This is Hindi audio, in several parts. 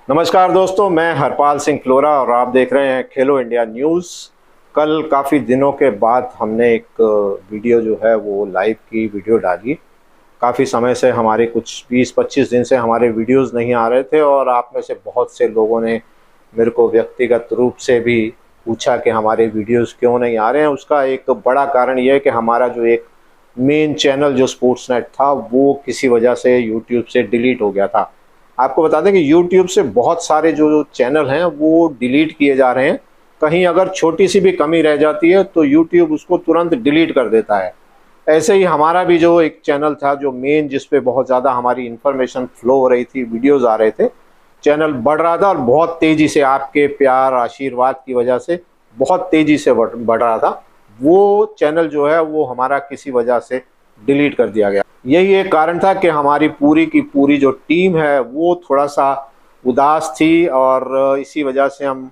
नमस्कार दोस्तों, मैं हरपाल सिंह फ्लोरा और आप देख रहे हैं खेलो इंडिया न्यूज़। कल काफ़ी दिनों के बाद हमने एक वीडियो जो है वो लाइव की वीडियो डाली। काफ़ी समय से हमारे कुछ 20-25 दिन से हमारे वीडियोस नहीं आ रहे थे और आप में से बहुत से लोगों ने मेरे को व्यक्तिगत रूप से भी पूछा कि हमारे वीडियोस क्यों नहीं आ रहे हैं। उसका एक बड़ा कारण ये है कि हमारा जो एक मेन चैनल जो स्पोर्ट्स नेट था वो किसी वजह से यूट्यूब से डिलीट हो गया था। आपको बता दें कि YouTube से बहुत सारे जो चैनल हैं वो डिलीट किए जा रहे हैं। कहीं अगर छोटी सी भी कमी रह जाती है तो YouTube उसको तुरंत डिलीट कर देता है। ऐसे ही हमारा भी जो एक चैनल था जो मेन, जिस पे बहुत ज़्यादा हमारी इन्फॉर्मेशन फ्लो हो रही थी, वीडियोस आ रहे थे, चैनल बढ़ रहा था और बहुत तेज़ी से आपके प्यार आशीर्वाद की वजह से बहुत तेज़ी से बढ़ रहा था। वो चैनल जो है वो हमारा किसी वजह से डिलीट कर दिया गया। यही एक कारण था कि हमारी पूरी की पूरी जो टीम है वो थोड़ा सा उदास थी और इसी वजह से हम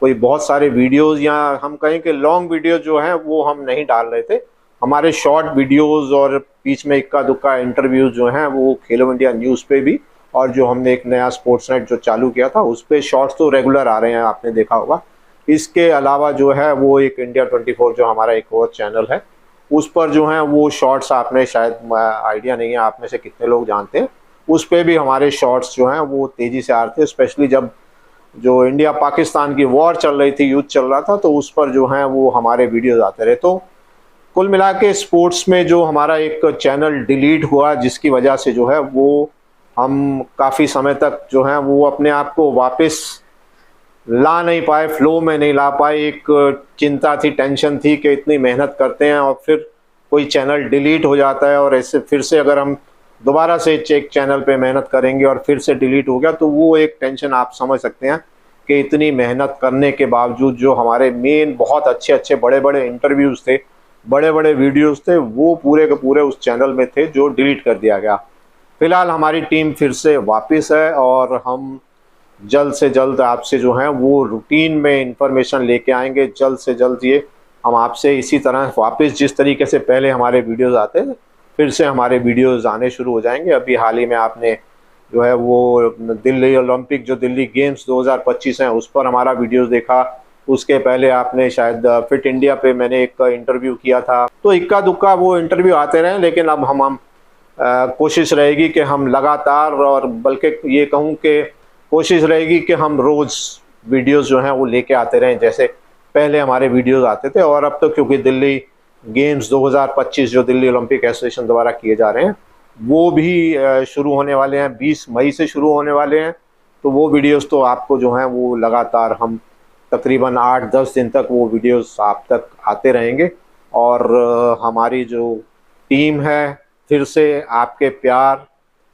कोई बहुत सारे वीडियोस या हम कहें कि लॉन्ग वीडियो जो हैं वो हम नहीं डाल रहे थे। हमारे शॉर्ट वीडियोस और बीच में इक्का दुक्का इंटरव्यूज जो हैं वो खेलो इंडिया न्यूज़ पे भी, और जो हमने एक नया स्पोर्ट्स नेट जो चालू किया था उस पर शॉर्ट्स तो रेगुलर आ रहे हैं, आपने देखा होगा। इसके अलावा जो है वो एक इंडिया 24 जो हमारा एक और चैनल है उस पर जो है वो शॉर्ट्स, आपने शायद आइडिया नहीं है आप में से कितने लोग जानते हैं, उस पर भी हमारे शॉर्ट्स जो हैं वो तेज़ी से आ रहे थे। स्पेशली जब जो इंडिया पाकिस्तान की वॉर चल रही थी, युद्ध चल रहा था, तो उस पर जो है वो हमारे वीडियोज आते रहे। तो कुल मिला के स्पोर्ट्स में जो हमारा एक चैनल डिलीट हुआ, जिसकी वजह से जो है वो हम काफ़ी समय तक जो है वो अपने आप को वापस ला नहीं पाए, फ्लो में नहीं ला पाए। एक चिंता थी, टेंशन थी कि इतनी मेहनत करते हैं और फिर कोई चैनल डिलीट हो जाता है, और ऐसे फिर से अगर हम दोबारा से एक चैनल पे मेहनत करेंगे और फिर से डिलीट हो गया तो वो एक टेंशन आप समझ सकते हैं कि इतनी मेहनत करने के बावजूद जो हमारे मेन बहुत अच्छे अच्छे बड़े बड़े इंटरव्यूज़ थे, बड़े बड़े वीडियोज़ थे, वो पूरे के पूरे उस चैनल में थे जो डिलीट कर दिया गया। फिलहाल हमारी टीम फिर से वापस है और हम जल्द से जल्द आपसे जो है वो रूटीन में इंफॉर्मेशन लेके आएंगे। जल्द से जल्द ये हम आपसे इसी तरह वापस जिस तरीके से पहले हमारे वीडियोस आते हैं फिर से हमारे वीडियोस आने शुरू हो जाएंगे। अभी हाल ही में आपने जो है वो दिल्ली ओलंपिक, जो दिल्ली गेम्स 2025 हैं, उस पर हमारा वीडियोस देखा। उसके पहले आपने शायद फिट इंडिया पे मैंने एक इंटरव्यू किया था। तो इक्का दुक्का वो इंटरव्यू आते रहे, लेकिन अब हम कोशिश रहेगी कि हम लगातार, और बल्कि ये कहूँ कि कोशिश रहेगी कि हम रोज़ वीडियोस जो हैं वो लेके आते रहें जैसे पहले हमारे वीडियोस आते थे। और अब तो क्योंकि दिल्ली गेम्स 2025 जो दिल्ली ओलंपिक एसोसिएशन द्वारा किए जा रहे हैं वो भी शुरू होने वाले हैं, 20 मई से शुरू होने वाले हैं। तो वो वीडियोस तो आपको जो हैं वो लगातार हम तकरीबन 8-10 दिन तक वो वीडियोस आप तक आते रहेंगे। और हमारी जो टीम है फिर से आपके प्यार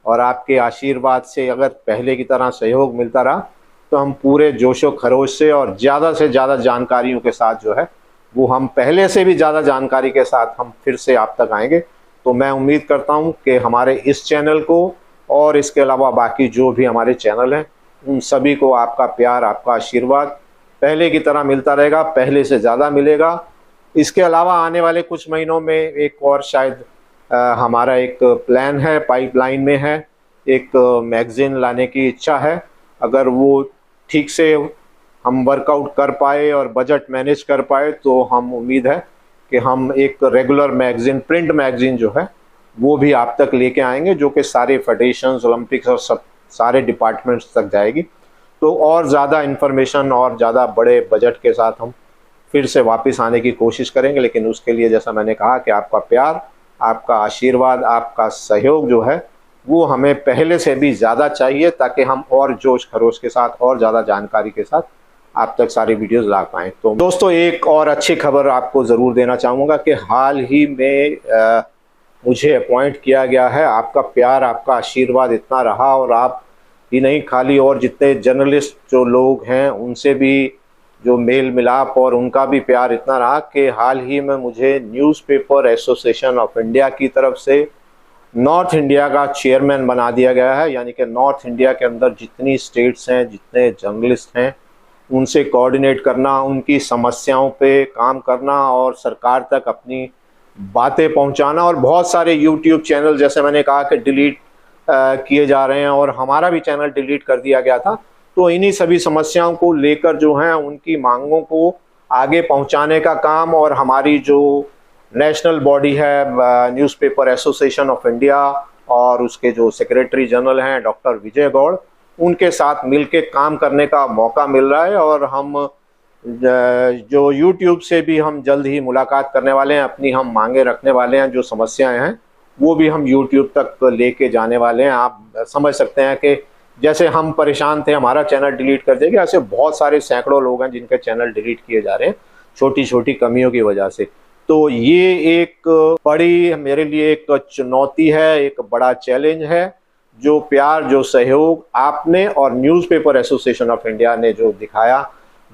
और आपके आशीर्वाद से अगर पहले की तरह सहयोग मिलता रहा तो हम पूरे जोशो खरोश से और ज़्यादा जानकारियों के साथ जो है वो हम पहले से भी ज़्यादा जानकारी के साथ हम फिर से आप तक आएंगे। तो मैं उम्मीद करता हूं कि हमारे इस चैनल को और इसके अलावा बाकी जो भी हमारे चैनल हैं उन सभी को आपका प्यार, आपका आशीर्वाद पहले की तरह मिलता रहेगा, पहले से ज़्यादा मिलेगा। इसके अलावा आने वाले कुछ महीनों में एक और शायद हमारा एक प्लान है, पाइपलाइन में है, एक मैगज़ीन लाने की इच्छा है। अगर वो ठीक से हम वर्कआउट कर पाए और बजट मैनेज कर पाए तो हम उम्मीद है कि हम एक रेगुलर मैगज़ीन, प्रिंट मैगज़ीन जो है वो भी आप तक लेके आएंगे, जो कि सारे फेडरेशंस, ओलंपिक्स और सब सारे डिपार्टमेंट्स तक जाएगी। तो और ज़्यादा इन्फॉर्मेशन और ज़्यादा बड़े बजट के साथ हम फिर से वापस आने की कोशिश करेंगे। लेकिन उसके लिए जैसा मैंने कहा कि आपका प्यार, आपका आशीर्वाद, आपका सहयोग जो है वो हमें पहले से भी ज़्यादा चाहिए, ताकि हम और जोश खरोश के साथ और ज़्यादा जानकारी के साथ आप तक सारी वीडियोस ला पाएँ। तो दोस्तों, एक और अच्छी खबर आपको ज़रूर देना चाहूँगा कि हाल ही में मुझे अपॉइंट किया गया है। आपका प्यार, आपका आशीर्वाद इतना रहा, और आप ही नहीं, खाली और जितने जर्नलिस्ट जो लोग हैं उनसे भी जो मेल मिलाप और उनका भी प्यार इतना रहा कि हाल ही में मुझे न्यूज़पेपर एसोसिएशन ऑफ इंडिया की तरफ से नॉर्थ इंडिया का चेयरमैन बना दिया गया है। यानी कि नॉर्थ इंडिया के अंदर जितनी स्टेट्स हैं, जितने जर्नलिस्ट हैं, उनसे कोऑर्डिनेट करना, उनकी समस्याओं पे काम करना और सरकार तक अपनी बातें पहुंचाना। और बहुत सारे यूट्यूब चैनल, जैसे मैंने कहा कि डिलीट किए जा रहे हैं और हमारा भी चैनल डिलीट कर दिया गया था, तो इन्हीं सभी समस्याओं को लेकर जो है उनकी मांगों को आगे पहुंचाने का काम, और हमारी जो नेशनल बॉडी है न्यूज़पेपर एसोसिएशन ऑफ इंडिया और उसके जो सेक्रेटरी जनरल हैं डॉक्टर विजय गौड़, उनके साथ मिलके काम करने का मौका मिल रहा है। और हम जो YouTube से भी हम जल्द ही मुलाकात करने वाले हैं, अपनी हम मांगे रखने वाले हैं, जो समस्याएं हैं वो भी हम YouTube तक लेके जाने वाले हैं। आप समझ सकते हैं कि जैसे हम परेशान थे हमारा चैनल डिलीट कर देंगे, ऐसे बहुत सारे सैकड़ों लोग हैं जिनके चैनल डिलीट किए जा रहे हैं छोटी छोटी कमियों की वजह से। तो ये एक बड़ी मेरे लिए एक चुनौती है, एक बड़ा चैलेंज है। जो प्यार, जो सहयोग आपने और न्यूज़पेपर एसोसिएशन ऑफ इंडिया ने जो दिखाया,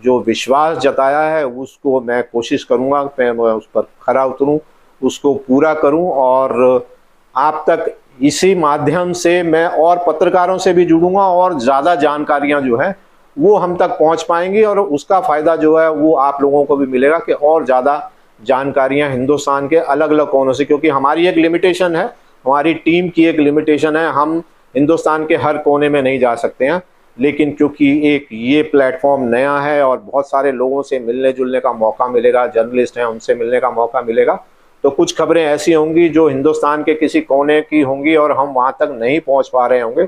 जो विश्वास जताया है, उसको मैं कोशिश करूँगा मैं उस पर खरा उतरूँ, उसको पूरा करूँ। और आप तक इसी माध्यम से मैं और पत्रकारों से भी जुड़ूंगा और ज़्यादा जानकारियाँ जो है वो हम तक पहुँच पाएंगी, और उसका फ़ायदा जो है वो आप लोगों को भी मिलेगा कि और ज़्यादा जानकारियाँ हिंदुस्तान के अलग अलग कोनों से, क्योंकि हमारी एक लिमिटेशन है, हमारी टीम की एक लिमिटेशन है, हम हिंदुस्तान के हर कोने में नहीं जा सकते हैं। लेकिन क्योंकि एक ये प्लेटफॉर्म नया है और बहुत सारे लोगों से मिलने जुलने का मौका मिलेगा, जर्नलिस्ट हैं उनसे मिलने का मौका मिलेगा, तो कुछ खबरें ऐसी होंगी जो हिंदुस्तान के किसी कोने की होंगी और हम वहाँ तक नहीं पहुँच पा रहे होंगे।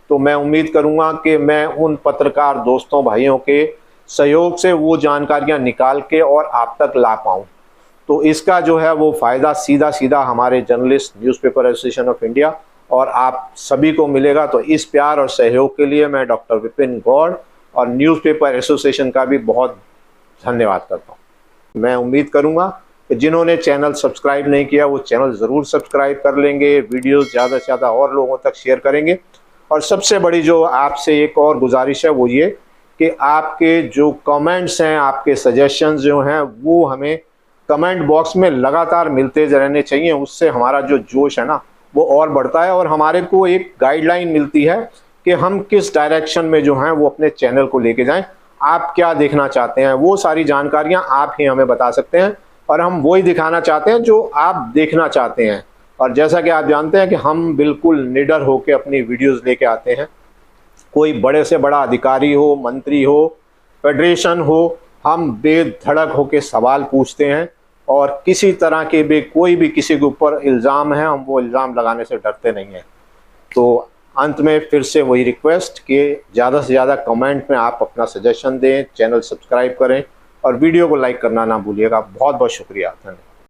तो मैं उम्मीद करूँगा कि मैं उन पत्रकार दोस्तों भाइयों के सहयोग से वो जानकारियाँ निकाल के और आप तक ला पाऊँ। तो इसका जो है वो फ़ायदा सीधा सीधा हमारे journalist, newspaper association of India और आप सभी को मिलेगा। तो इस प्यार और सहयोग के लिए मैं डॉक्टर विपिन गौड़ और न्यूज़पेपर एसोसिएशन का भी बहुत धन्यवाद करता हूँ। मैं उम्मीद करूँगा कि जिन्होंने चैनल सब्सक्राइब नहीं किया वो चैनल ज़रूर सब्सक्राइब कर लेंगे, वीडियोस ज़्यादा से ज़्यादा और लोगों तक शेयर करेंगे। और सबसे बड़ी जो आपसे एक और गुजारिश है वो ये कि आपके जो कमेंट्स हैं, आपके सजेशंस जो हैं वो हमें कमेंट बॉक्स में लगातार मिलते रहने चाहिए। उससे हमारा जो जोश है ना वो और बढ़ता है और हमारे को एक गाइडलाइन मिलती है कि हम किस डायरेक्शन में जो हैं वो अपने चैनल को लेके जाएं। आप क्या देखना चाहते हैं वो सारी जानकारियां आप ही हमें बता सकते हैं, और हम वही दिखाना चाहते हैं जो आप देखना चाहते हैं। और जैसा कि आप जानते हैं कि हम बिल्कुल निडर होकर अपनी वीडियोज़ लेके आते हैं। कोई बड़े से बड़ा अधिकारी हो, मंत्री हो, फेडरेशन हो, हम बेधड़क होकर सवाल पूछते हैं और किसी तरह के भी कोई भी किसी के ऊपर इल्ज़ाम है हम वो इल्ज़ाम लगाने से डरते नहीं हैं। तो अंत में फिर से वही रिक्वेस्ट कि ज़्यादा से ज़्यादा कमेंट में आप अपना सजेशन दें, चैनल सब्सक्राइब करें और वीडियो को लाइक करना ना भूलिएगा। बहुत बहुत शुक्रिया, धन्यवाद।